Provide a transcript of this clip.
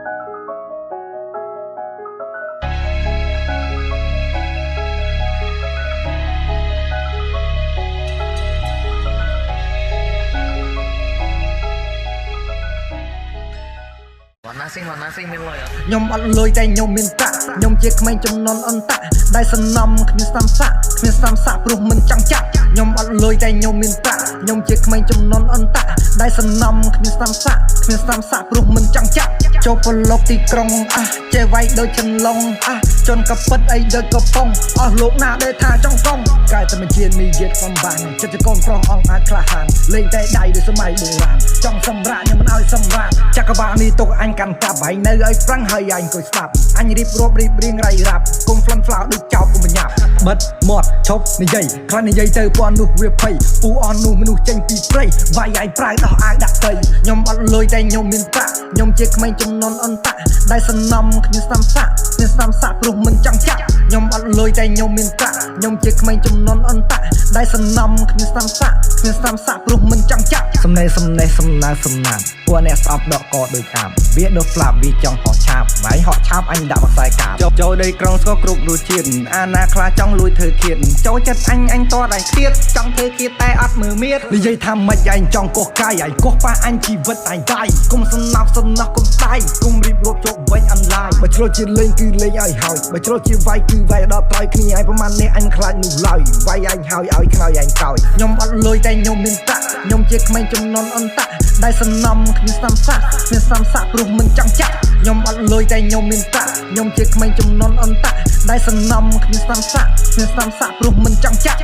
Nasiមានលុយ ខ្ញុំអត់លុយតែខ្ញុំមានប្រាក់ខ្ញុំជាក្មេងចំនួនអន្តៈដែលសំណំគ្មានស្ដាំសាក់គ្មានស្ដាំសាក់ព្រោះមិនចង់ចាក់ខ្ញុំអត់លុយតែខ្ញុំមានប្រាក់ខ្ញុំជាក្មេងចំនួនអន្តៈដែលសំណំគ្មានស្ដាំសាក់គ្មានស្ដាំសាក់ព្រោះមិនចង់ចាក់ចូលប្រឡប់ទីក្រុងចេះវាយដូចចន្លងជន់កពិតអីដូចកប៉ុងអស់លោកណាដែលថាចង់កងកាយតែមិនជាមីយាតកំបានចិត្តជាកូនប្រុសអង្គអាចក្លាហានលេងតែដៃដូចសម័យបុរាណចង់សម្រាកខ្ញុំមិនឲ្យសម្រាកចក្រវាលនេះទុកអញកាន់កាប់ហើយនៅឲ្យប្រាំងហើយអញអង្គុយស្ដាប់អញរៀបរាប់រៀបរៀងរៃរ៉ាប់គុំផ្លន់ផ្លោដូចចោលគុំបញ្ញាប់បិទមាត់ឈប់និយាយខ្លាចនិយាយទៅពណ៌នោះវាភ័យពូអននោះមនុស្សចេញពីព្រៃវាយឯងប្រៅដោះអាវដាក់ទៅខ្ញុំអត់លុយតែខ្ញុំមានប្រាក់ខ្ញុំជាក្មេងចំនួនអន្តៈដែលសំណំគ្មានស្ដាំសាក់គ្មានស្ដាំសាក់ព្រោះមិនចង់ចាក់ខ្ញុំអត់លុយតែខ្ញុំមានប្រាក់ខ្ញុំជាក្មេងចំនួនអន្តៈដែលសំណំគ្មានស្ដាំសាក់គ្មានស្ដាំសាក់ព្រោះមិនចង់ចាក់សំណេះសំណាងពួកអ្នកស្អប់ដកកដូចអាបវាដូចស្លាប់វាចង់ហោះឆាបបាយហោះឆាបអញដាក់មកខ្សែកាបចូលដីក្រុងស្គរគ្រប់រសជាតិអាណាខ្លាចង់លួចធ្វើឃាតចូលចិត្តអញតតឯឃាតចង់ធ្វើឃាតតែអត់មើលមៀតនិយាយថាមិនឯងចង់កោះកាយឯងកោះប៉ះអញជីវិតឯងដៃគុំសំណោកសំណោះគុំដៃគុំរៀបរាប់ជោគវិញអនឡាញបើឆ្លោះជាលេងគឺលេងឲ្យហើយបើឆ្លោះជាវាយគឺវាយដល់ត្រៃគ្នាឯងប្រហែលនេះអញខ្លាចនោះឡើយវាយអញហើយឲ្យខ្នើយឯងកោយខ្ញុំអត់លុយតែខ្ញុំមានប្រាក់ខ្ញុំជាក្មេងចំនួនអន្តៈដែលសំណំគ្មានស្ដាំសាក់គ្មានស្ដាំសាក់ព្រោះមិនចង់ចាក់ខ្ញុំអត់លុយតែខ្ញុំមានប្រាក់ខ្ញុំជាក្មេងចំនួនអន្តៈដែលសំណំគ្មានស្ដាំសាក់គ្មានស្ដាំសាក់ព្រោះមិនចង់ចាក់